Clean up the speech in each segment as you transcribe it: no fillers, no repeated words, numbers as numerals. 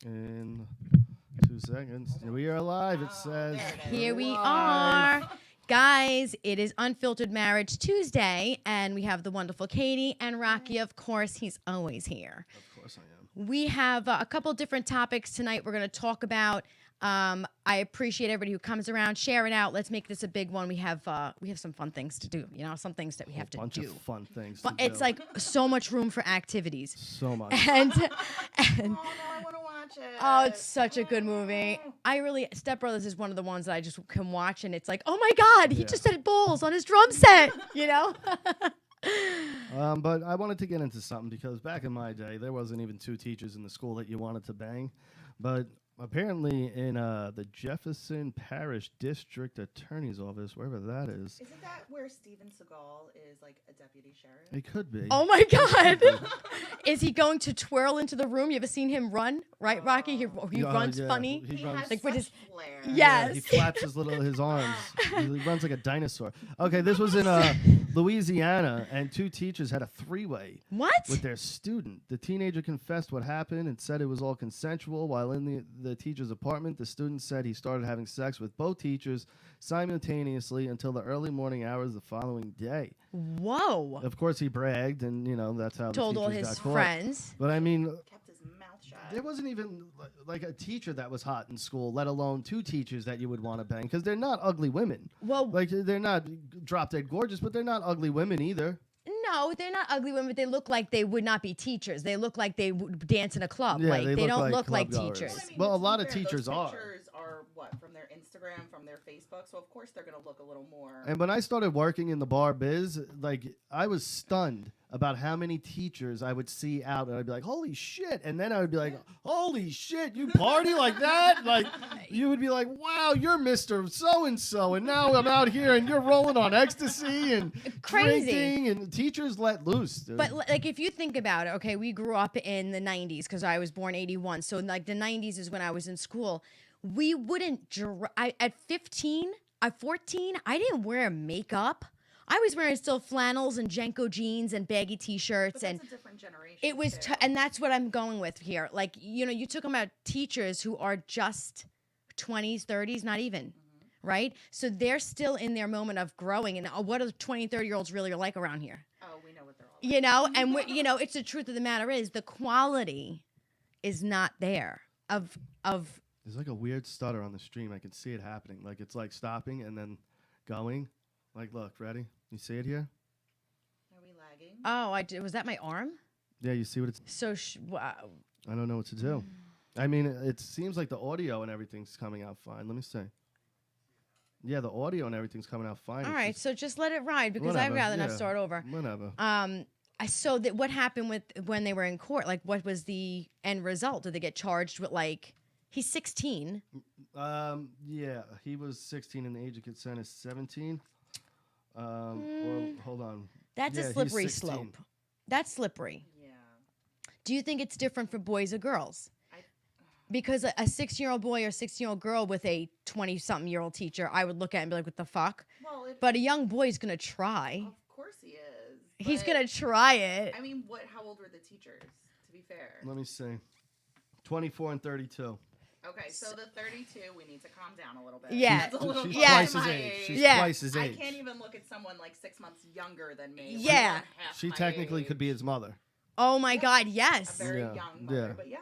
In 2 seconds. We are live, it says. Here we Live. are. Guys, it is Unfiltered Marriage Tuesday, and we have the wonderful Katie and Rocky. Of course, he's always here. Of course I am. We have a couple different topics tonight we're going to talk about. I appreciate everybody who comes around, share it out. Let's make this a big one. We have some fun things to do. You know, some things that we have to Bunch do. of fun things. But to it's do. like so much room for activities. So much. And Oh no, I want to watch it. oh, it's such a good movie. Step Brothers is one of the ones that I just can watch, and it's like, oh my God, he Yeah. just had balls on his drum set, you know? But I wanted to get into something because back in my day, there wasn't even 2 teachers in the school that you wanted to bang. But apparently in the Jefferson Parish District Attorney's Office, wherever that is. Isn't that where Steven Seagal is like a deputy sheriff? It could be. Oh my God. Is he going to twirl into the room? You ever seen him run? Right, Rocky? He Yeah, runs yeah. funny. He runs. has Like with such his- flair. Yeah. He Yes. flaps his arms. He runs like a dinosaur. Okay, this was in Louisiana, and 2 teachers had a 3-way What? with their student. The teenager confessed what happened and said it was all consensual. While in the teacher's apartment, the student said he started having sex with both teachers simultaneously until the early morning hours the following day. Whoa. Of course, he bragged, and that's how Told the all teachers his got caught. friends. But I mean, Kept his mouth shut. there wasn't even like a teacher that was hot in school, let alone 2 teachers that you would want to bang, because they're not ugly women. Well, Like, they're not drop dead gorgeous, but they're not ugly women either. no, they're not ugly women, but they look like they would not be teachers. They look like they would dance in a club. Yeah, like they don't look club like goers. teachers. Well, I mean, Well, a to be lot of fair, those teachers are. pictures are what, from their Instagram, from their Facebook, so of course they're gonna look a little more. And when I started working in the bar biz, like, I was stunned about how many teachers I would see out, and I'd be like, holy shit. And then I would be like, holy shit, you party like that? Like, you would be like, wow, you're Mr. So-and-so, and now I'm out here, and you're rolling on ecstasy and Crazy. drinking, and teachers let loose, dude. But like, if you think about it, okay, we grew up in the 90s because I was born 81. So like the 90s is when I was in school. We wouldn't, at 15, at 14, I didn't wear makeup. I was wearing still flannels and Jenko jeans and baggy But t-shirts. that's And a different generation. it was, too. and that's what I'm going with here. Like, you took about teachers who are just 20s, 30s, not even. Right? So they're still in their moment of growing. And what do 20, 30-year-olds really like around here? Oh, we know what they're all about. And it's the truth of the matter is the quality is not there of There's like a weird stutter on the stream. I can see it happening. Like, it's like stopping and then going. Like, look, ready? You see it here? Are we lagging? was that my arm? Yeah, you see what it's... So wow. I don't know what to do. I mean, it seems like the audio and everything's coming out fine. Let me see. Yeah, the audio and everything's coming out fine. All It's right, just- so just let it ride because whatever, I'd rather not yeah, start over. Whatever. So that what happened with when they were in court? Like, what was the end result? Did they get charged with like he's 16? Yeah, he was 16 and the age of consent is 17. Or hold on. That's Yeah, a he's slippery 16. slope. That's slippery. Yeah. Do you think it's different for boys or girls? I- Because a 6-year-old boy or 16-year-old girl with a 20-something-year-old teacher, I would look at and be like, what the fuck? Well, But a young boy's going to try. of course he is. He's but, going to try it. I mean, how old were the teachers? To be fair. Let me see. 24 and 32. Okay, so the 32, we need to calm down a little bit. Yeah. That's a little She's close Yeah. to twice his my age. She's Yeah. twice his I age. can't even look at someone like 6 months younger than me. let Yeah. alone half She my technically age. could be his mother. Oh, my God, a yes. very Yeah, young mother, yeah. but yeah.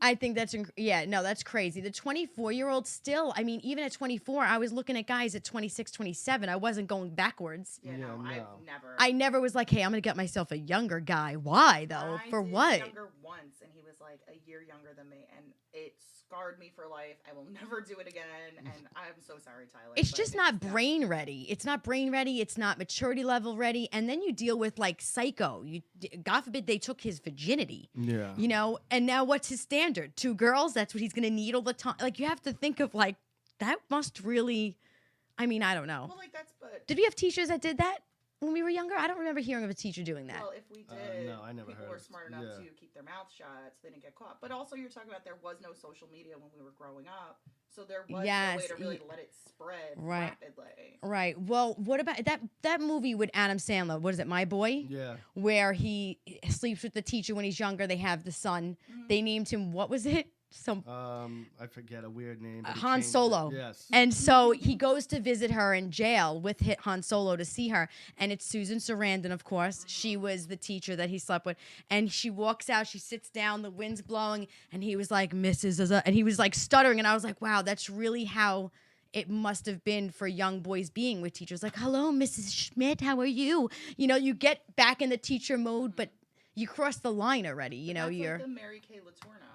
I think that's that's crazy. The 24-year-old still, I mean, even at 24, I was looking at guys at 26, 27. I wasn't going backwards. Yeah, Yeah, no, no. I've never. I never was like, hey, I'm going to get myself a younger guy. Why, though? I For did what? Younger once, and he was like a year younger than me, and it scarred me for life. I will never do it again, and I'm so sorry, Tyler. It's but just not yeah. brain ready. It's not brain ready. It's not maturity level ready. And then you deal with like psycho. God forbid they took his virginity. Yeah. And now what's his standard? 2 girls? That's what he's going to need all the time. Like, you have to think of like, that must really, I mean, I don't know. Well, like that's but. Did we have teachers that did that when we were younger? I don't remember hearing of a teacher doing that. Well, if we did, no, I never people heard were of- smart enough yeah. to keep their mouths shut so they didn't get caught. But also, you're talking about there was no social media when we were growing up, so there was no Yes, way to really let it spread Right. rapidly. Right. Well, what about that movie with Adam Sandler? What is it, My Boy? Yeah. Where he sleeps with the teacher when he's younger. They have the son. They named him, what was it? Some I forget a weird name. But he Han changed it. Solo. Yes. And so he goes to visit her in jail with Han Solo to see her. And it's Susan Sarandon, of course. She was the teacher that he slept with. And she walks out, she sits down, the wind's blowing. And he was like, Mrs. And he was like stuttering. And I was like, wow, that's really how it must have been for young boys being with teachers. Like, hello, Mrs. Schmidt, how are you? You know, you get back in the teacher mode, but you cross the line already. You know, That's you're. like the Mary Kay Letourneau.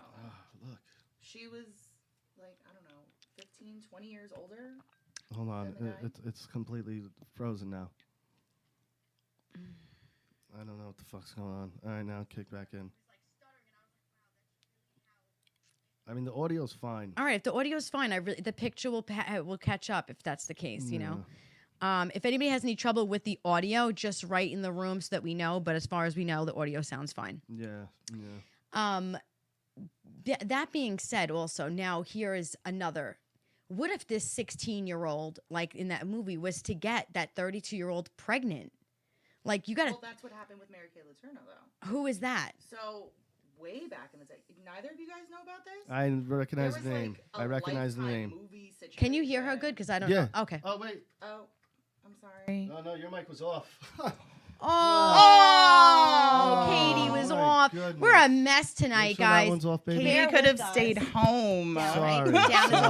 Look. She was like, I don't know, 15, 20 years older. Hold on. than the guy. It's completely frozen now. I don't know what the fuck's going on. All right, now kick back in. I mean, the audio's fine. All right, if the audio's fine, the picture will catch up if that's the case, you know. If anybody has any trouble with the audio, just write in the room so that we know. But as far as we know, the audio sounds fine. Yeah. That being said, also, now here is another. What if this 16-year-old, like in that movie, was to get that 32-year-old pregnant? Like, you got to... Well, that's what happened with Mary Kay Letourneau, though. Who is that? So, way back in the day, neither of you guys know about this? I recognize There the was, name. like, I a recognize the Lifetime name. movie Can you hear her situation. good? Because I don't Yeah. know. Okay. Oh, wait. Oh, I'm sorry. No, your mic was off. Oh, Katie was my off. goodness. We're a mess tonight, Make sure that guys. one's off, baby. Katie Bear could have with us. stayed home. Yeah, right. Sorry. Down is Sorry.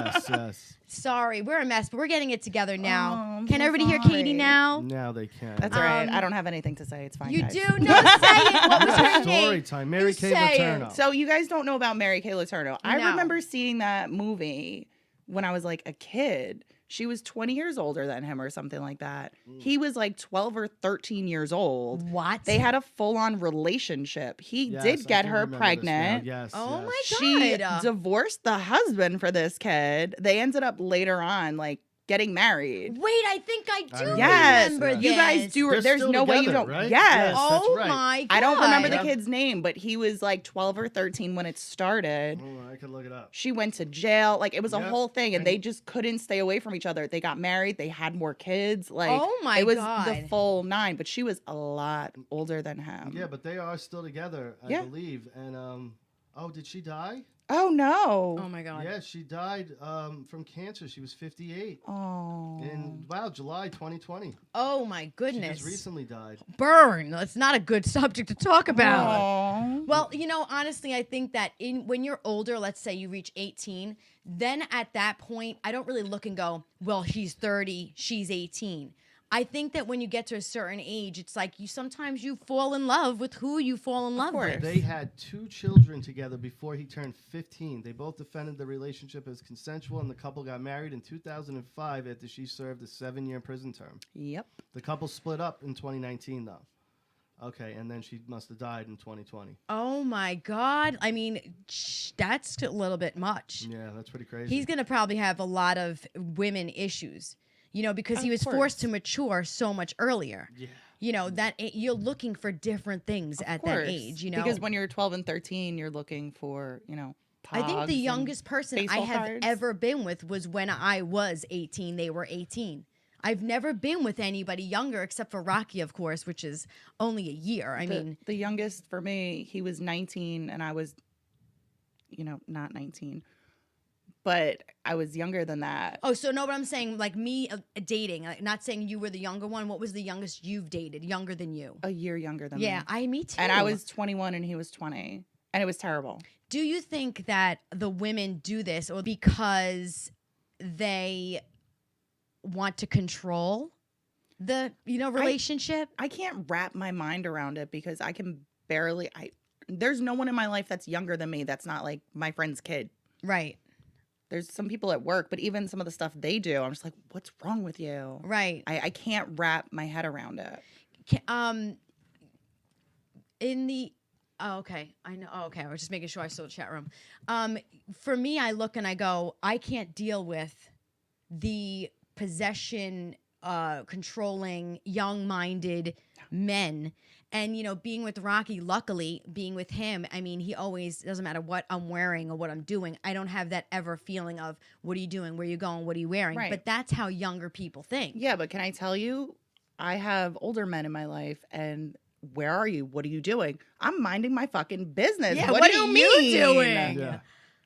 off. Yes. Sorry, we're a mess, but we're getting it together now. I'm Can so everybody hear sorry. Katie now? Now they can. That's all right. I don't have anything to say. It's fine, You guys. do? No, say it. What was her Story name? time. Mary You Kay say it. Letourneau. So you guys don't know about Mary Kay Letourneau. I No. remember seeing that movie when I was like a kid. She was 20 years older than him or something like that. He was like 12 or 13 years old. What? They had a full-on relationship. He Yes, did I get do her remember this now. pregnant. Yes. Oh yes. my She God. divorced the husband for this kid. They ended up later on like getting married. Wait, I think I do Yes, remember this. you guys do. They're There's still no way you together, don't. right? Yes. Yes. that's Oh right. my God. I don't remember the Yeah. kid's name, but he was like 12 or 13 when it started. Hold on, I can look it up. She went to jail. Like it was a Yep. whole thing, and And- they just couldn't stay away from each other. They got married. They had more kids. Like Oh my it was God. the full nine. But she was a lot older than him. Yeah, but they are still together, I Yeah. believe. And oh, did she die? Oh no. Oh my God. Yeah, she died from cancer. She was 58 Oh. in July 2020. Oh my She goodness. just recently died. Burn. That's not a good subject to talk about. Aw. Well, you know, honestly, I think that when you're older, let's say you reach 18, then at that point, I don't really look and go, well, she's 30, she's 18. I think that when you get to a certain age, it's like sometimes you fall in love with who you fall in love course. with. They had 2 children together before he turned 15. They both defended the relationship as consensual, and the couple got married in 2005 after she served a 7-year prison term. Yep. The couple split up in 2019, though. Okay, and then she must have died in 2020. Oh my God. I mean, that's a little bit much. Yeah, that's pretty crazy. He's going to probably have a lot of women issues, you know, because he Of was course. forced to mature so much earlier. Yeah. You know, you're looking for different things at that course. age, you know. Because when you're 12 and 13, you're looking for, I think pogs the and youngest person I baseball have cards. ever been with was when I was 18. They were 18. I've never been with anybody younger except for Rocky, of course, which is only a year. I mean, the youngest for me, he was 19 and I was, not 19. But I was younger than that. oh, so no, but I'm saying like me dating, like, not saying you were the younger one. What was the youngest you've dated, younger than you? A year younger than Yeah, me. me too. And I was 21 and he was 20. And it was terrible. Do you think that the women do this or because they want to control the, relationship? I can't wrap my mind around it because I can barely there's no one in my life that's younger than me that's not like my friend's kid. Right. There's some people at work, but even some of the stuff they do, I'm just like, what's wrong with you? Right. I can't wrap my head around it. Okay. I know. Oh, okay. I was just making sure I saw the chat room. For me, I look and I go, I can't deal with the possession, controlling, young-minded men. And, being with Rocky, luckily, being with him, I mean, he always, doesn't matter what I'm wearing or what I'm doing, I don't have that ever feeling of, what are you doing? Where are you going? What are you wearing? Right. But that's how younger people think. Yeah, but can I tell you, I have older men in my life, and where are you? What are you doing? I'm minding my fucking business. Yeah, what what do are you you mean? doing? Yeah.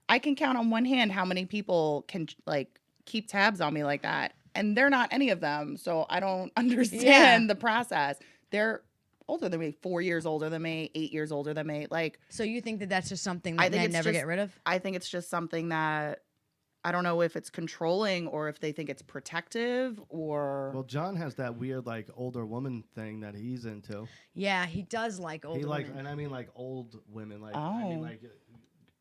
I can count on one hand how many people can like keep tabs on me like that. And they're not any of them. So I don't understand the process. They're older than me, 4 years older than me, 8 years older than me. Like, So you think that that's just something I that think men it's never just- get rid of? I think it's just something that I don't know if it's controlling or if they think it's protective or. Well, John has that weird like older woman thing that he's into. Yeah, he does like older He likes, women. and I mean like old women, like I mean Oh.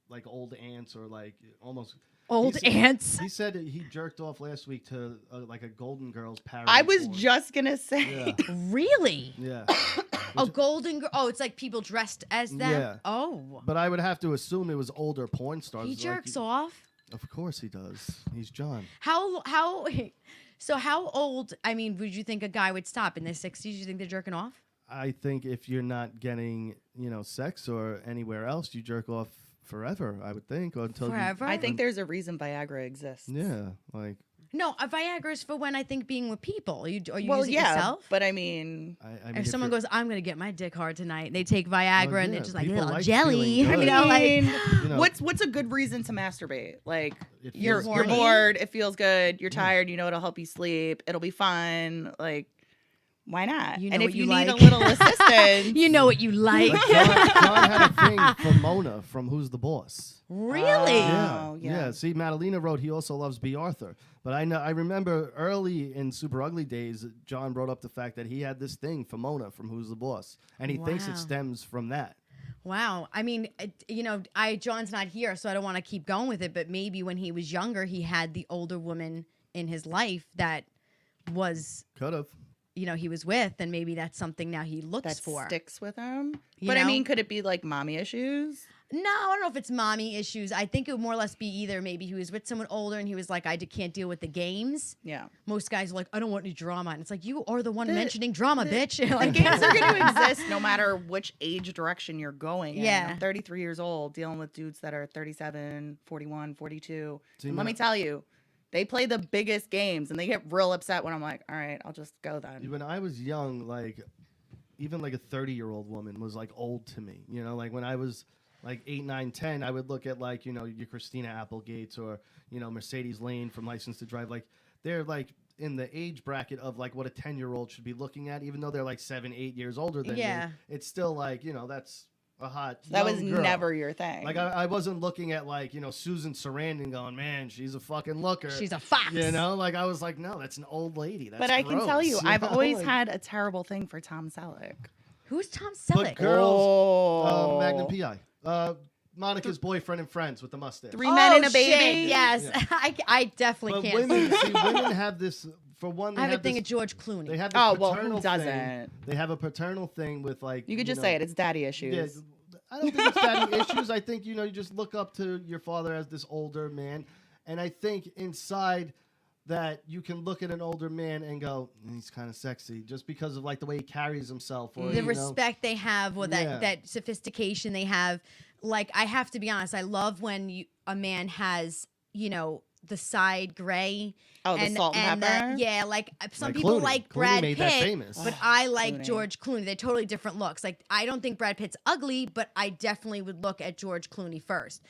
like old aunts or like almost Old he said- ants. He said that he jerked off last week to like a Golden Girls parody. I was porn. just going to say. Yeah. Really? Yeah. Oh, golden girl. Oh, it's like people dressed as them. Yeah. Oh, But I would have to assume it was older porn stars. he like, jerks off. Of course he does. He's John. How? So how old? I mean, would you think a guy would stop in their 60s? You think they're jerking off? I think if you're not getting, sex or anywhere else, you jerk off forever, I would think. Or until Forever? I think there's a reason Viagra exists. Yeah. Like, No, a Viagra is for when I think being with people. Are you Well, use it yeah, yourself? but I mean, I mean, If someone you're- goes, I'm gonna get my dick hard tonight, they take Viagra and yeah, they're just like people little like jelly. feeling good. Like, what's a good reason to masturbate? Like It you're feels horny. good. bored, it feels good, you're tired, it'll help you sleep, it'll be fun. Like, why not? You know and what if you you need like. a little assistance, you know what you like. Like John had a thing for Mona from Who's the Boss. Really? Oh, yeah. See, Madalena wrote he also loves B. Arthur. But I remember early in Super Ugly days, John brought up the fact that he had this thing for Mona from Who's the Boss. And he thinks Wow. it stems from that. Wow. I mean, John's not here, so I don't want to keep going with it. But maybe when he was younger, he had the older woman in his life that was, Could have. he was with, and maybe that's something now he looks that for. sticks with him. You But I know? mean, could it be like mommy issues? No, I don't know if it's mommy issues. I think it would more or less be either maybe he was with someone older and he was like, can't deal with the games. Yeah. Most guys are like, I don't want any drama. And it's like, you are the one The- mentioning drama, bitch. The Like, games are going to exist no matter which age direction you're going. in. Yeah. I'm 33 years old dealing with dudes that are 37, 41, 42. See, And let me tell you, they play the biggest games and they get real upset when I'm like, all right, I'll just go then. When I was young, like, even like a 30-year-old woman was like old to me. Like when I was like 8, 9, 10, I would look at like, your Christina Applegates or, Mercedes Lane from License to Drive. Like they're like in the age bracket of like what a 10-year-old should be looking at, even though they're like 7, 8 years older than Yeah. me. It's still like, that's a hot That young was girl. never your thing. Like I wasn't looking at like, Susan Sarandon going, man, she's a fucking looker. she's a fox. Like I was like, no, that's an old lady. That's but I can tell you, gross, I've know? always Like- had a terrible thing for Tom Selleck. Who's Tom But Selleck? girls, Magnum PI. Monica's boyfriend and friends with the mustache. 3 men and a shit, baby. Yes. Yeah. I definitely But can't. women have this. For one, they I have a have thing this, of George Clooney. They have this Oh, well, paternal who doesn't? thing. They have a paternal thing with like. You could just say it. It's daddy issues. Yeah, I don't think it's daddy issues. I think you just look up to your father as this older man, and I think inside that you can look at an older man and go, he's kind of sexy, just because of like the way he carries himself, or the respect they have, or that Yeah. that sophistication they have. Like, I have to be honest, I love when a man has, the side gray. Oh, the salt and pepper? Yeah, like some Like people Clooney. like Clooney Brad made that Pitt, famous. but I like Clooney. George Clooney. They're totally different looks. Like, I don't think Brad Pitt's ugly, but I definitely would look at George Clooney first.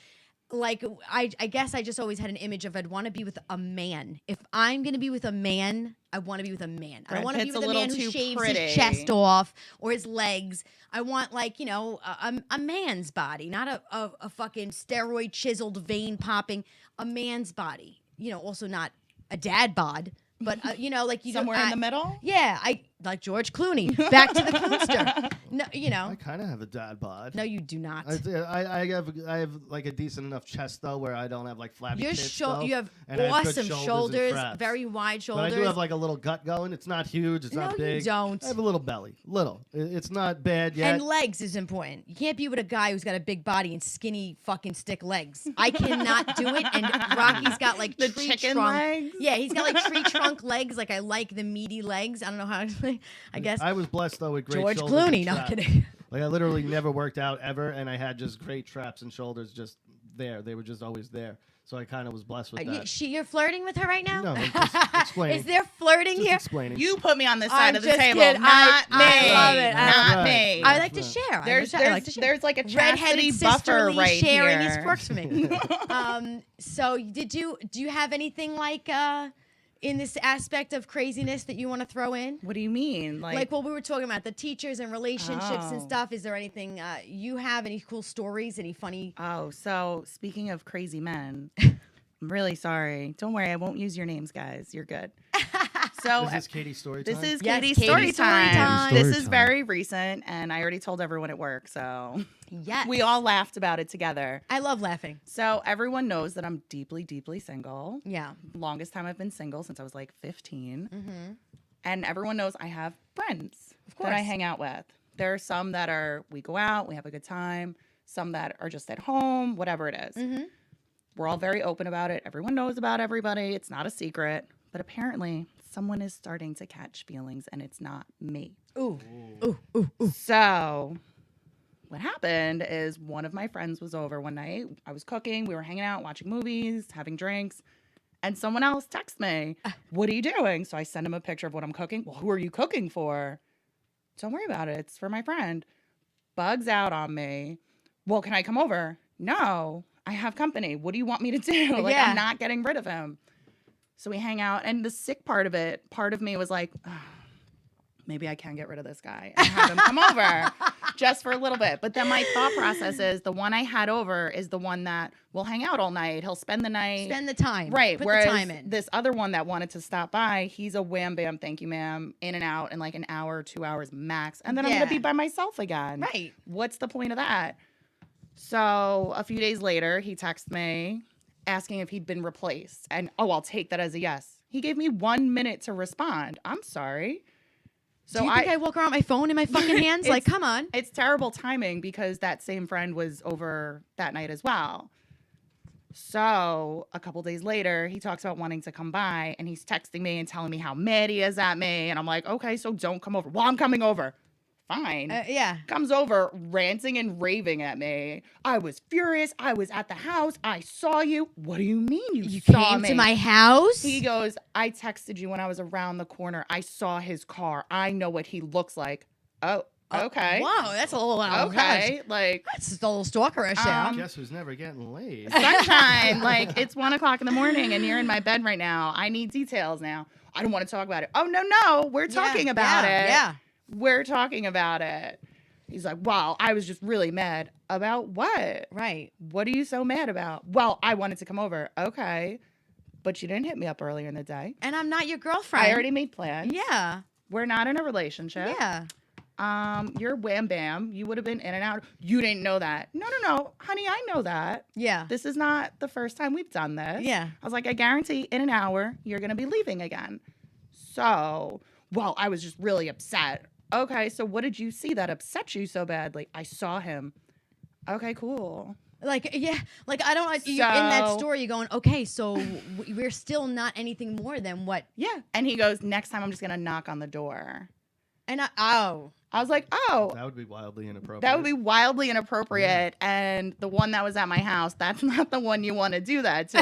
Like, I guess I just always had an image of I'd want to be with a man. If I'm going to be with a man, I want to be with a man. I Brad don't want to be Pitt's with a a man little who too shaves pretty. his chest off or his legs. I want, like, a man's body, not a fucking steroid chiseled vein popping, a man's body. Also not a dad bod, but, like, you Somewhere in the middle? Yeah, I like George Clooney. Back to the Cloonster. No, I kind of have a dad bod. no, you do not. I have like a decent enough chest though, where I don't have like flabby Your tits. show, though, you have and I have good awesome and shoulders, fraps. very wide But shoulders. I do have like a little gut going. It's not huge. It's No, not you big. don't. I have a little belly. Little. It's not bad yet. And legs is important. You can't be with a guy who's got a big body and skinny fucking stick legs. I cannot do it. And Rocky's got like The tree chicken trunk. legs? Yeah, he's got like tree trunk legs. Like, I like the meaty legs. I don't know how to explain. I guess I was blessed though with great George shoulders and Clooney. No traps. kidding. Like I literally never worked out ever, and I had just great traps and shoulders, just there. They were just always there. So I kind of was blessed with that. You're flirting with her right now? No, I'm just explaining. Is there flirting Just here? explaining. You put me on this side I'm of the just table, kidding. not me. I love it. Not Right. me. I like to share. I like to share. There's like a Redheaded chastity buffer sisterly right sharing here. is works for me. So do you have anything like in this aspect of craziness that you want to throw in? What do you mean? Like what we were talking about, the teachers and relationships and Oh. stuff. Is there anything you have? Any cool stories? Any funny? Oh, so speaking of crazy men, I'm really sorry. Don't worry, I won't use your names, guys. You're good. So Is this Katie's story time? this is Yes, Katie's Katie's story story time. time. This Story is time. very recent, and I already told everyone at work, so Yes. we all laughed about it together. I love laughing. So everyone knows that I'm deeply, deeply single. Yeah. Longest time I've been single since I was like 15. Mm-hmm. And everyone knows I have friends Of that I course. hang out with. There are some that are, we go out, we have a good time. Some that are just at home, whatever it is. Mm-hmm. We're all very open about it. Everyone knows about everybody. It's not a secret. But apparently, someone is starting to catch feelings, and it's not me. Ooh. Ooh. Ooh. Ooh. So what happened is one of my friends was over one night. I was cooking. We were hanging out, watching movies, having drinks. And someone else texts me, what are you doing? So I send him a picture of what I'm cooking. Well, who are you cooking for? Don't worry about it. It's for my friend. Bugs out on me. Well, can I come over? No, I have company. What do you want me to do? Like, Yeah. I'm not getting rid of him. So we hang out. And the sick part of it, part of me was like, maybe I can get rid of this guy and have him come over just for a little bit. But then my thought process is the one I had over is the one that will hang out all night. He'll spend the night. Spend the time. Right. Put Whereas the time in. this other one that wanted to stop by, he's a wham bam, thank you, ma'am, in and out in like an hour, 2 hours max. And then I'm Yeah. going to be by myself again. Right. What's the point of that? So a few days later, he texted me asking if he'd been replaced. And, I'll take that as a yes. He gave me 1 minute to respond. I'm sorry. So Do you think I walk around with my phone in my fucking hands? Like, come on. It's terrible timing because that same friend was over that night as well. So a couple days later, he talks about wanting to come by and he's texting me and telling me how mad he is at me. And I'm like, okay, so don't come over. Well, I'm coming over. Fine. Yeah. Comes over ranting and raving at me. I was furious. I was at the house. I saw you. What do you mean you saw Came me? to my house? He goes, I texted you when I was around the corner. I saw his car. I know what he looks like. Oh, okay. Wow, that's a little Okay. Like, That's just a little stalkerish. Yeah. Guess who's never getting laid? sunshine. Like, it's 1 o'clock in the morning and you're in my bed right now. I need details now. I don't want to talk about it. Oh, no. We're talking about it. Yeah. We're talking about it. He's like, well, I was just really mad. About what? Right. What are you so mad about? Well, I wanted to come over. Okay. But you didn't hit me up earlier in the day. And I'm not your girlfriend. I already made plans. Yeah. We're not in a relationship. Yeah. You're wham bam. You would have been in and out. You didn't know that. No. Honey, I know that. Yeah. This is not the first time we've done this. Yeah. I was like, I guarantee in an hour, you're going to be leaving again. So, well, I was just really upset. Okay, so what did you see that upset you so badly? I saw him. Okay, cool. Like, yeah. Like, I don't, you're in that So- story, you're going, okay, so we're still not anything more than what. Yeah. And he goes, next time I'm just going to knock on the door. And I was like, oh, That would be wildly inappropriate. that would be wildly inappropriate. And the one that was at my house, that's not the one you want to do that to.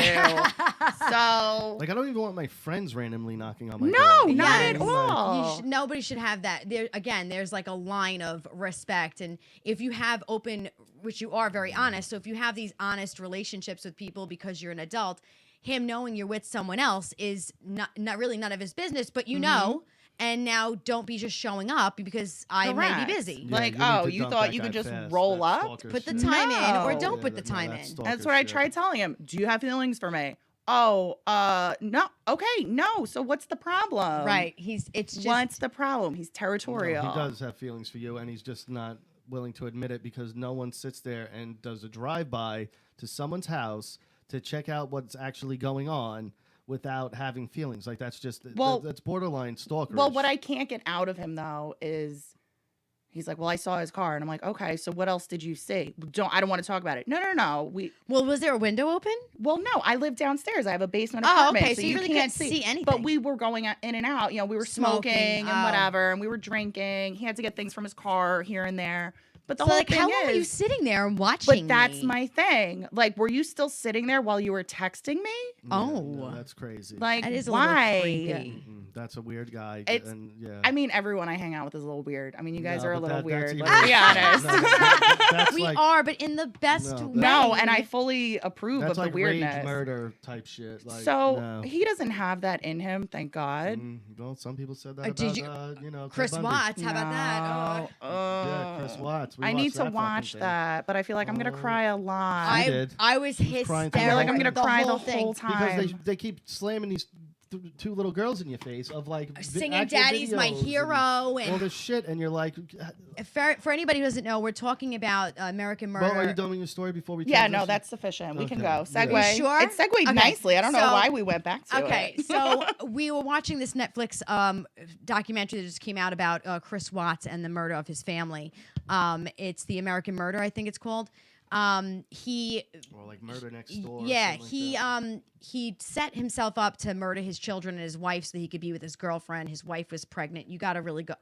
So, Like, I don't even want my friends randomly knocking on my no, door. not Yeah, at it's all. nobody should have that. There again, there's like a line of respect, and if you have open, which you are very honest, so if you have these honest relationships with people because you're an adult, him knowing you're with someone else is not really none of his business, but you know. And now don't be just showing up because I may Correct. be busy. Yeah, Like, you need oh, to you dump thought that you guy could just fast. roll That's up? stalker Put the shit. time in or No. don't Yeah, put the no, time that's in. stalker That's what I shit. tried telling him. Do you have feelings for me? Oh, no. Okay, no. So what's the problem? Right. It's just What's the problem? He's No, territorial. he does have feelings for you, and he's just not willing to admit it because no one sits there and does a drive-by to someone's house to check out what's actually going on without having feelings. Like, that's just, Well- that's borderline stalker. Well, what I can't get out of him though is he's like, well, I saw his car, and I'm like, okay, so what else did you see? I don't want to talk about it. No. Well, was there a window open? Well, no, I live downstairs. I have a basement Oh, apartment, okay, so so you you really can't couldn't see anything. But we were going in and out. You know, we were smoking Smoking, and oh. whatever, and we were drinking. He had to get things from his car here and there. But the So whole like, thing how long were you is, sitting there watching? but that's me? my thing. Like, were you still sitting there while you were texting me? Oh. no, that's crazy. Like, That is a why? little creepy. That's a weird guy. It's- and yeah. I mean, everyone I hang out with is a little weird. I mean, you guys No, are a but little that's weird. even Let's be worse. honest. That's We like, are, but in the best No, way. No, and I fully approve that's of the like weirdness. rage murder type shit. Like, So no. he doesn't have that in him, thank God. Well, some people said that Did about, you- Ted Chris Bundy. Watts, how about that? No. Yeah, Chris Watts. We I need watched to that fucking watch thing. that, but I feel like I'm gonna Oh. cry a lot. I did. I was was crying through I feel like I'm the gonna cry the whole whole thing. time. Because they keep slamming these two little girls in your face of like Singing actual "Daddy's my videos hero" all and this shit, and you're like, for anybody who doesn't know, we're talking about American Murder. well, are you done with your story before we? Yeah, no, transition? that's sufficient. We can Okay. go. Yeah. Segue. You sure? It segued Okay, nicely. I don't know so- why we went back to Okay, it. so we were watching this Netflix documentary that just came out about Chris Watts and the murder of his family. It's The American Murder, I think it's called. He Or like Murder Next Door. or yeah, something like that. he set himself up to murder his children and his wife so that he could be with his girlfriend. His wife was pregnant. You got to really go.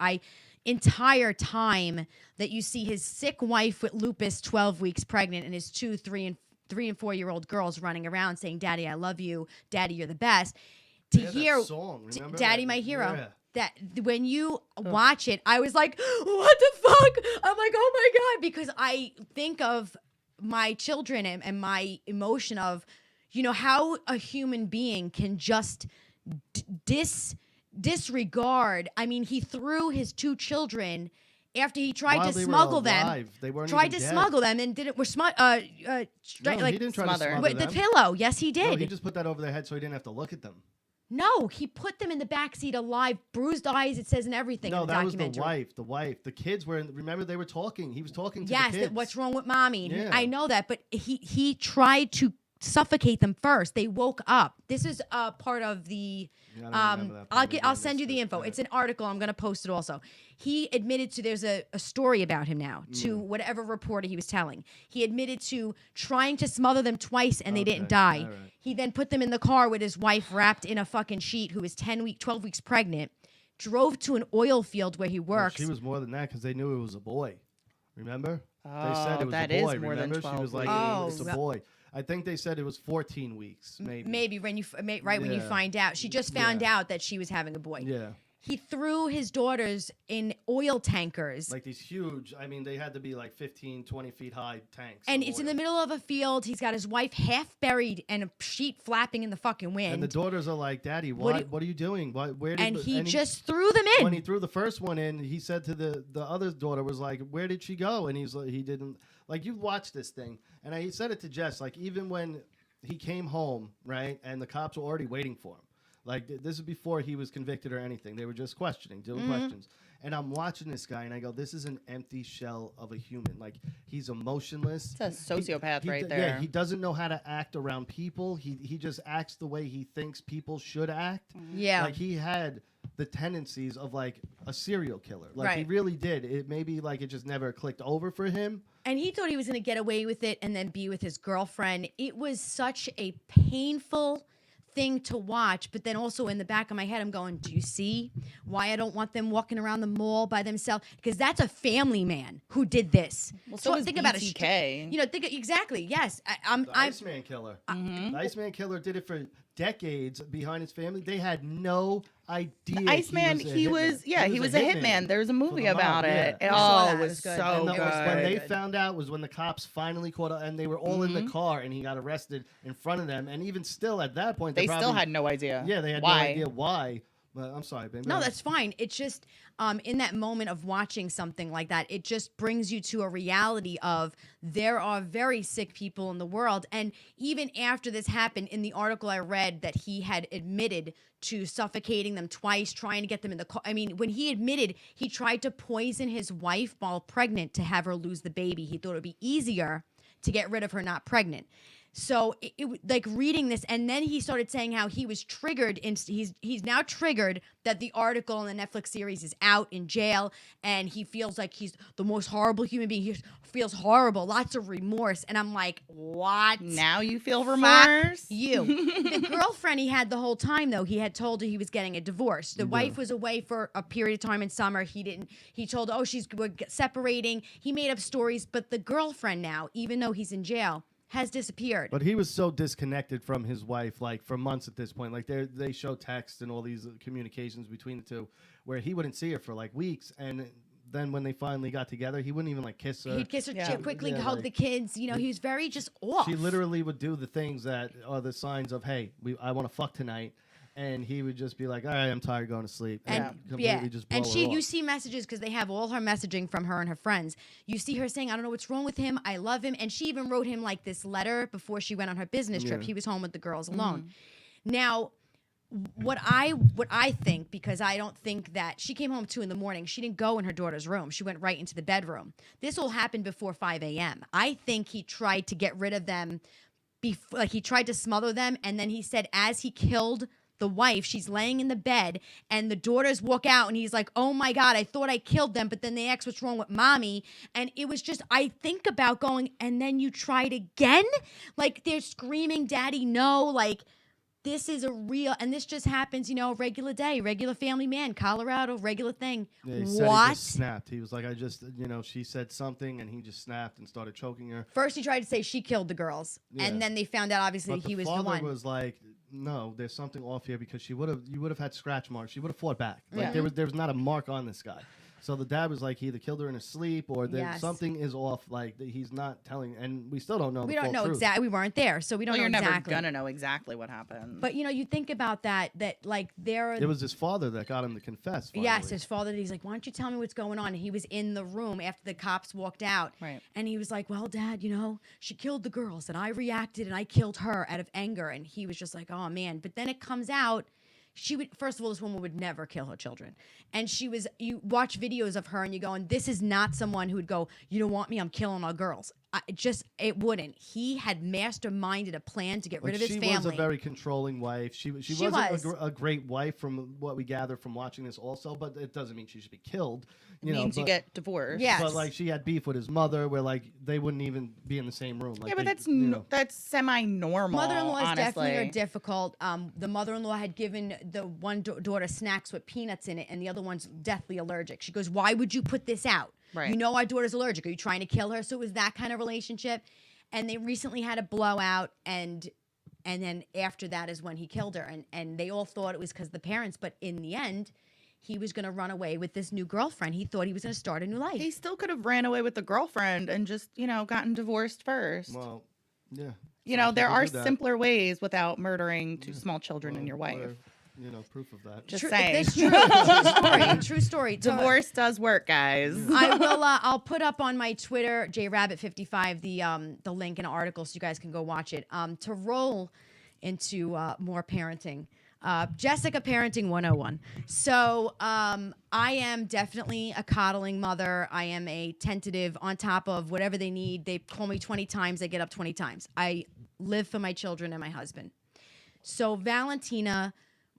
Entire time that you see his sick wife with lupus, 12 weeks pregnant, and his 2, 3, and 4-year-old girls running around saying, "Daddy, I love you. Daddy, you're the best." To They had that hear song, remember "Daddy, that? my hero." Yeah. That when you watch it, I was like, "What the fuck?" I'm like, "Oh my god," because I think of my children and my emotion of, how a human being can just disregard. I mean, he threw his 2 children after he tried While to they were smuggle them. alive, they weren't Tried even to dead. smuggle them and didn't. Were No, he didn't try to smother. smother with the them. pillow. Yes, he No, did. he just put that over their head so he didn't have to look at them. No, he put them in the backseat alive, bruised eyes. It says and everything. No, in the that was the documentary. wife. The wife. The kids were. Remember, they were talking. He was talking to Yes, the that kids. what's wrong with mommy? And Yeah. I know that, but he tried to suffocate them first. They woke up. This is part of the. Yeah, I don't remember that part. Maybe I I'll send you missed the it. info. Yeah. It's an article. I'm going to post it also. He admitted to there's a story about him now to whatever reporter he was telling. He admitted to trying to smother them twice and they didn't Okay, die. all right. He then put them in the car with his wife wrapped in a fucking sheet who was 12 weeks pregnant. Drove to an oil field where he Well, works. she was more than that because they knew it was a boy. Remember? They Oh, said it was that a is boy. more than Remember? She 12 was like, weeks. it's a Oh, boy. I think they said it was 14 weeks, maybe. Maybe when when you Yeah. find out. She just found Yeah. out that she was having a boy. Yeah. He threw his daughters in oil tankers. Like these huge, I mean, they had to be like 15, 20 feet high tanks. And of it's in oil. the middle of a field. He's got his wife half buried and a sheet flapping in the fucking wind. And the daughters are like, "Daddy, What what do are you doing? Where did?" and he just threw them in. when he threw the first one in, he said to the other daughter was like, "Where did she go?" And he's like, he didn't like you watch this thing, and he said it to Jess like even when he came home, right, and the cops were already waiting for him. Like this is before he was convicted or anything. They were just questioning, doing questions. And I'm watching this guy, and I go, "This is an empty shell of a human. Like he's emotionless. It's a sociopath right Yeah, there. he doesn't know how to act around people. He just acts the way he thinks people should act. Yeah. Like he had the tendencies of like a serial killer. Like he Right. really did. It maybe like it just never clicked over for him. And he thought he was going to get away with it and then be with his girlfriend. It was such a painful thing to watch, but then also in the back of my head I'm going, do you see why I don't want them walking around the mall by themselves? Because that's a family man who did this. Well, so was think about it. BTK. Exactly. Yes, I'm. The Iceman Killer. The Iceman Killer did it for decades behind his family. They had no idea. Iceman, he was a hitman. There was a movie the mob, about it. yeah. I saw Oh, that. it It was was good. so And good. when they good. found out was when the cops finally caught up, and they were all in the car, and he got arrested in front of them. And even still, at that point, They still probably- had no idea. Yeah, they had why. no idea why. But I'm sorry, baby. No, that's fine. It's just in that moment of watching something like that, it just brings you to a reality of there are very sick people in the world. And even after this happened, in the article I read that he had admitted to suffocating them twice, trying to get them in the car. I mean, when he admitted he tried to poison his wife while pregnant to have her lose the baby, he thought it would be easier to get rid of her not pregnant. So like reading this, and then he started saying how he was triggered. He's now triggered that the article in the Netflix series is out in jail, and he feels like he's the most horrible human being. He feels horrible, lots of remorse, and I'm like, what? Now you feel remorse? You. The girlfriend he had the whole time, though, he had told her he was getting a divorce. The wife was away for a period of time in summer. He told her, we're separating. He made up stories, but the girlfriend now, even though he's in jail, has disappeared. But he was so disconnected from his wife, like for months at this point. Like they show text and all these communications between the two, where he wouldn't see her for like weeks, and then when they finally got together, he wouldn't even like kiss her. He'd kiss her, quickly hug like, the kids. You know, he was very just off. She literally would do the things that are the signs of, hey, I want to fuck tonight. And he would just be like, all right, I'm tired, going to sleep. And completely just blow and her you off. see messages because they have all her messaging from her and her friends. You see her saying, I don't know what's wrong with him. I love him. And she even wrote him like this letter before she went on her business trip. He was home with the girls alone. Now, what I think, because I don't think that she came home 2 a.m. She didn't go in her daughter's room. She went right into the bedroom. This all happened before 5 a.m. I think he tried to get rid of them. Like he tried to smother them. And then he said, as he killed the wife, she's laying in the bed, and the daughters walk out, and he's like, oh my God, I thought I killed them, but then they asked what's wrong with mommy. And it was just, I think about going, and then you tried again? Like, they're screaming, Daddy, no. Like, this is a real, and this just happens, you know, regular day, regular family man, Colorado, regular thing. Yeah, he said What? he just snapped. He was like, she said something, and he just snapped and started choking her. First, he tried to say she killed the girls, and then they found out, obviously, But he was the the father one. was like, no, there's something off here, because you would have had scratch marks. She would have fought back. Like there was not a mark on this guy. So the dad was like, he either killed her in his sleep, or something is off. Like he's not telling, and we still don't know. We don't know exactly. We weren't there, so we don't know exactly. You're never gonna know exactly what happened. But you know, you think about that like It was his father that got him to confess. Finally. Yes, his father. He's like, why don't you tell me what's going on? And he was in the room after the cops walked out, right? And he was like, well, Dad, you know, she killed the girls, and I reacted, and I killed her out of anger. And he was just like, oh man. But then it comes out. First of all, this woman would never kill her children. And you watch videos of her and you go, and this is not someone who would go, you don't want me, I'm killing our girls. It wouldn't. He had masterminded a plan to get rid of his family. She was a very controlling wife. She wasn't a great wife from what we gather from watching this also, but it doesn't mean she should be killed. You get divorced. Yes. But like she had beef with his mother where like they wouldn't even be in the same room. Like, but that's semi-normal. Mother-in-laws definitely are difficult. The mother-in-law had given the one daughter snacks with peanuts in it, and the other one's deathly allergic. She goes, why would you put this out? Right. You know our daughter's allergic. Are you trying to kill her? So it was that kind of relationship. And they recently had a blowout, and then after that is when he killed her. And they all thought it was because of the parents, but in the end, he was going to run away with this new girlfriend. He thought he was going to start a new life. He still could have ran away with the girlfriend and just, gotten divorced first. Well, yeah. There are simpler ways without murdering two small children and your wife. Proof of that. Just saying. It's true. True story. Divorce does work, guys. I will. I'll put up on my Twitter, JRabbit55, the link and article so you guys can go watch it. To roll into more parenting. Jessica Parenting 101. So I am definitely a coddling mother. I am a tentative on top of whatever they need. They call me 20 times. I get up 20 times. I live for my children and my husband. So Valentina,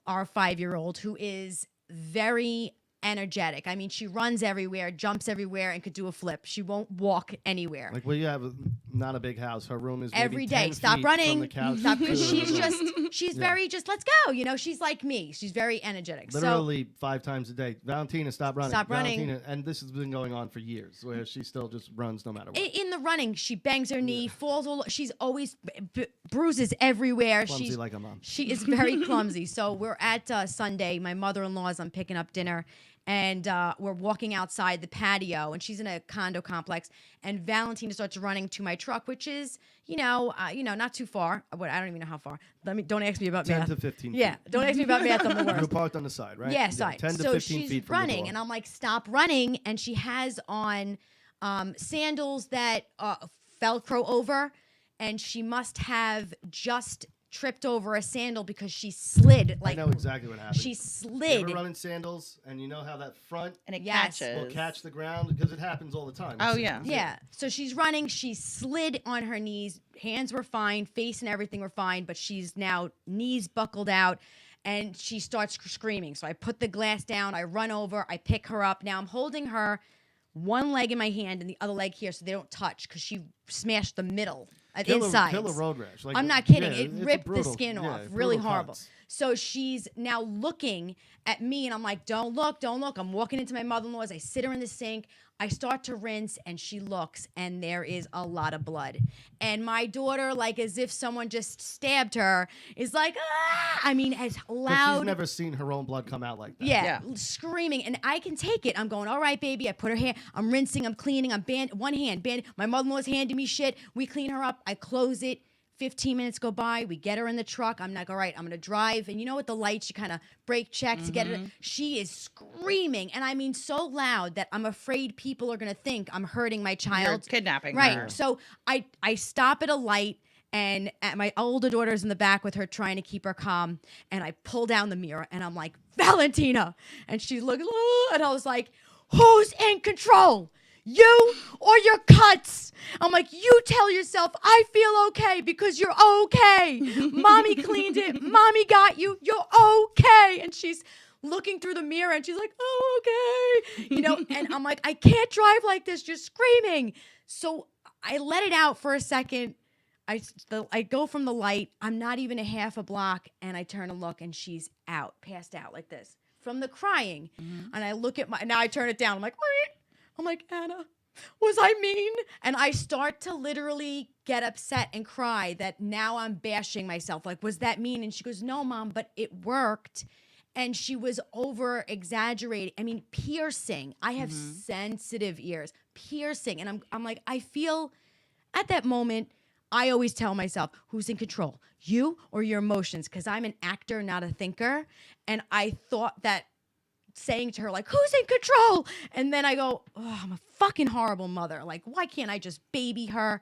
our 5-year-old, who is very energetic. I mean, she runs everywhere, jumps everywhere, and could do a flip. She won't walk anywhere. Like, well, you have not a big house. Her room is every maybe day. 10 Stop feet running. from the couch Stop. to She's very just let's go. She's like me. She's very energetic. Literally 5 times a day. Valentina, stop running. Stop running. Valentina, and this has been going on for years, where she still just runs no matter what. In the running, she bangs her knee, falls all. She's always bruises everywhere. Clumsy like a mom. She is very clumsy. So we're at Sunday. My mother-in-law's. I'm picking up dinner. And we're walking outside the patio, and she's in a condo complex. And Valentina starts running to my truck, which is, not too far. I don't even know how far. Don't ask me about 10 math. to 15 Yeah, feet. don't ask me about math. I'm the worst. You're parked on the side, right? Yeah, side. 10 to so 15 she's feet from running, the door. and I'm like, stop running. And she has on sandals that Velcro over, and she must have just tripped over a sandal because she slid. I know exactly what happened. She You slid. ever run in sandals, and you know how that front And it Yes. catches. will catch the ground because it happens all the time. Oh, in yeah. sandals. Yeah. So she's running. She slid on her knees. Hands were fine. Face and everything were fine. But she's now knees buckled out. And she starts screaming. So I put the glass down. I run over. I pick her up. Now I'm holding her, one leg in my hand and the other leg here so they don't touch because she smashed the middle inside. Kill a road rash. Like, I'm not kidding. yeah, it it's a ripped brutal- the skin yeah, off. Really brutal horrible. cuts. So she's now looking at me, and I'm like, don't look, don't look. I'm walking into my mother-in-law's. I sit her in the sink. I start to rinse, and she looks, and there is a lot of blood. And my daughter, like as if someone just stabbed her, is like, ah! I mean, as 'Cause loud. she's never seen her own blood come out like that. Yeah, Yeah. screaming, and I can take it. I'm going, all right, baby. I put her hand. I'm rinsing. I'm cleaning. I'm one hand. My mother-in-law's handing me shit. We clean her up. I close it. 15 minutes go by. We get her in the truck. I'm like, all right, I'm gonna drive. And you know what? The lights, you kind of brake check to get it. She is screaming, and I mean so loud that I'm afraid people are gonna think I'm hurting my You're child. kidnapping Right. her. So I stop at a light. And my older daughter's in the back with her trying to keep her calm. And I pull down the mirror and I'm like, Valentina. And she's looking, and I was like, who's in control? You or your cuts? I'm like, you tell yourself I feel okay because you're okay. Mommy cleaned it. Mommy got you. You're okay. And she's looking through the mirror and she's like, oh, okay. You know, and I'm like, I can't drive like this. You're screaming. So I let it out for a second. I go from the light. I'm not even a half a block, and I turn and look, and she's out, passed out like this from the crying. And I look at now I turn it down. I'm like, wait. I'm like, Anna, was I mean? And I start to literally get upset and cry that now I'm bashing myself. Like, was that mean? And she goes, no, Mom, but it worked. And she was over exaggerating. I mean, piercing. I have sensitive ears, piercing. And I'm like, I feel at that moment, I always tell myself, who's in control, you or your emotions? Because I'm an actor, not a thinker. And I thought that saying to her, like, who's in control? And then I go, oh, I'm a fucking horrible mother. Like, why can't I just baby her?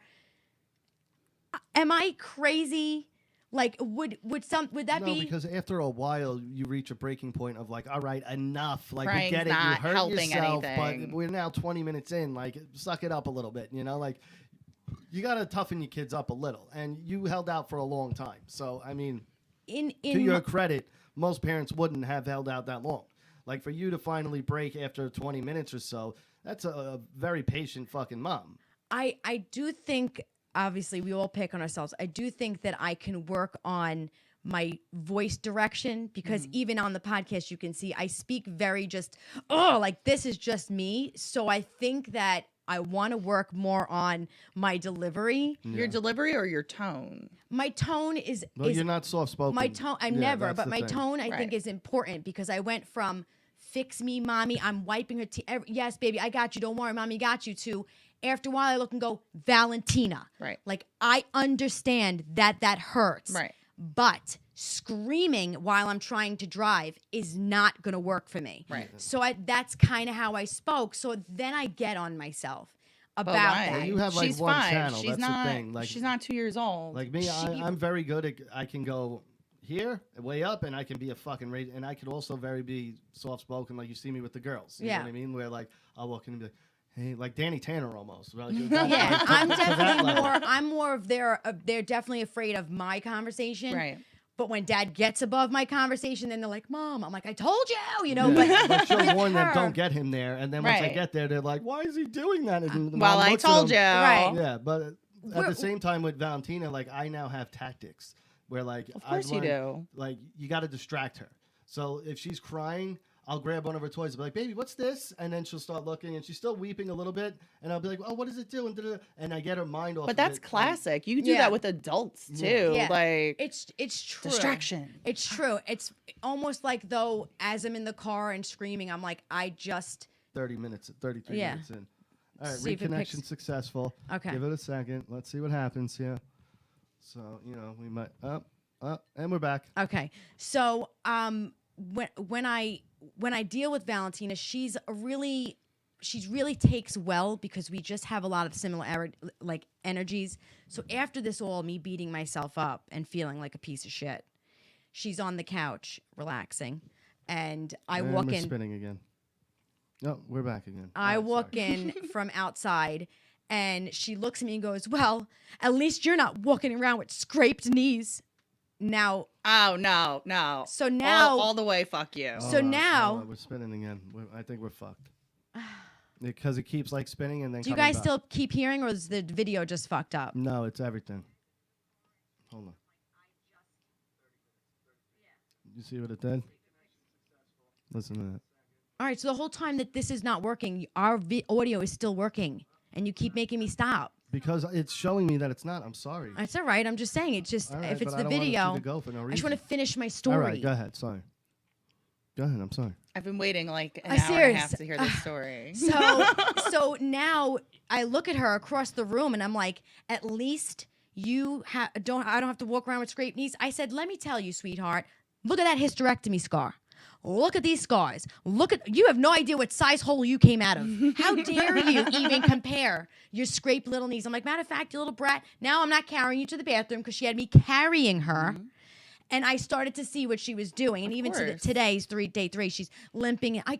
Am I crazy? Like, would that No, be? because after a while, you reach a breaking point of like, all right, enough. Like, we Crying's get it. You not hurt helping yourself, anything. but we're now 20 minutes in. Like, suck it up a little bit, you know? Like, you got to toughen your kids up a little. And you held out for a long time. So, I mean, in to your credit, most parents wouldn't have held out that long. Like, for you to finally break after 20 minutes or so, that's a very patient fucking mom. I do think, obviously, we all pick on ourselves. I do think that I can work on my voice direction because even on the podcast, you can see I speak very just, like this is just me. So I think that I want to work more on my delivery. Your delivery or your tone? My tone is Well, you're not soft spoken. my tone. I'm Yeah, never, that's but the my thing. tone I think Right. is important because I went from fix me, mommy, I'm wiping her teeth. Yes, baby, I got you. Don't worry, mommy got you. To after a while, I look and go, Valentina. Right. Like I understand that hurts. Right. But screaming while I'm trying to drive is not going to work for me. Right. So that's kind of how I spoke. So then I get on myself about why? that. Well, you have like She's one 5. channel. She's That's not. the thing. Like, She's not 2 years old. Like me, I'm very good at. I can go here, way up, and I can be a fucking rage, and I could also be soft spoken, like you see me with the girls. You know what I mean? Where like I'll walk in and be like, hey, like Danny Tanner almost. Like, Yeah, like, I'm to that definitely level. more. I'm more of they're definitely afraid of my conversation. Right. But when Dad gets above my conversation, then they're like, "Mom," I'm like, "I told you," you know. Yeah, But she'll warn them, her- don't get him there, and then once I Right. get there, they're like, why is he doing that? And the Well, mom I looks at told him. you. Right. Yeah, but at We're- the same time with Valentina, like I now have tactics where like Of course you do. Like you got to distract her. So if she's crying, I'll grab one of her toys and be like, baby, what's this? And then she'll start looking and she's still weeping a little bit. And I'll be like, oh, what does it do? And I get her mind off But of that's it. classic. You do Yeah. that with adults too. Yeah. Like it's true. distraction. It's true. It's almost like though, as I'm in the car and screaming, I'm like, I just 30 minutes, 33 Yeah. minutes in. All right, See if it reconnection picks- successful. Okay. Give it a second. Let's see what happens here. So, we might, and we're back. Okay. So when I deal with Valentina, she's a really she really takes well because we just have a lot of similar like energies. So after this all, me beating myself up and feeling like a piece of shit, she's on the couch relaxing, and I And walk we're in. spinning again. No, we're back again. I Oh, walk sorry. in from outside, and she looks at me and goes, "Well, at least you're not walking around with scraped knees." Now, Oh no. so now, all the way. Fuck you. So Hold on, now- hold on, we're spinning again. I think we're fucked. Because it keeps like spinning and then. do you coming guys back. still keep hearing, or is the video just fucked up? No, it's everything. Hold on. You see what it did? Listen to that. All right, so the whole time that this is not working, our audio is still working, and you keep making me stop. Because it's showing me that it's not. I'm sorry. That's all right. I'm just saying, it's just All right, if it's but the I don't want it video, to go for no I just want reason. to finish my story. All right, go ahead. Sorry. Go ahead. I'm sorry. I've been waiting like an I'm hour and a half serious. to hear this story. So now I look at her across the room, and I'm like, at least you I don't have to walk around with scraped knees. I said, let me tell you, sweetheart, look at that hysterectomy scar. Look at these scars. You have no idea what size hole you came out of. How dare you even compare your scraped little knees? I'm like, matter of fact, you little brat, now I'm not carrying you to the bathroom because she had me carrying her. And I started to see what she was doing. And even course. today's day three, she's limping. I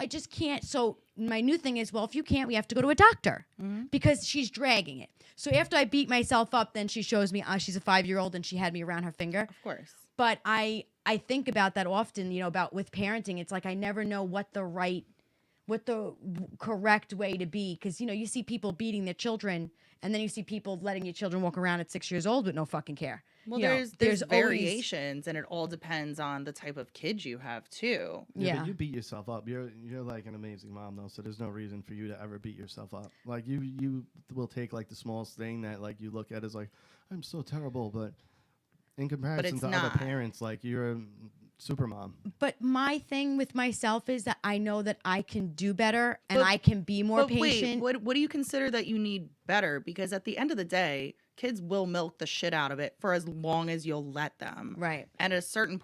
just can't. So my new thing is, well, if you can't, we have to go to a doctor because she's dragging it. So after I beat myself up, then she shows me, she's a 5-year-old and she had me around her finger. Of course. But I think about that often, about with parenting. It's like I never know what the correct way to be. Because, you see people beating their children, and then you see people letting your children walk around at 6 years old with no fucking care. Well, You there's always- variations, and it all depends on the type of kids you have too. Yeah. But you beat yourself up. You're like an amazing mom though, so there's no reason for you to ever beat yourself up. Like you will take like the smallest thing that like you look at as like I'm so terrible, but in comparison it's to not. other parents, like you're a super mom. But my thing with myself is that I know that I can do better and But- I can be more But patient. wait, what do you consider that you need better? Because at the end of the day, kids will milk the shit out of it for as long as you'll let them. Right. And at a certain point,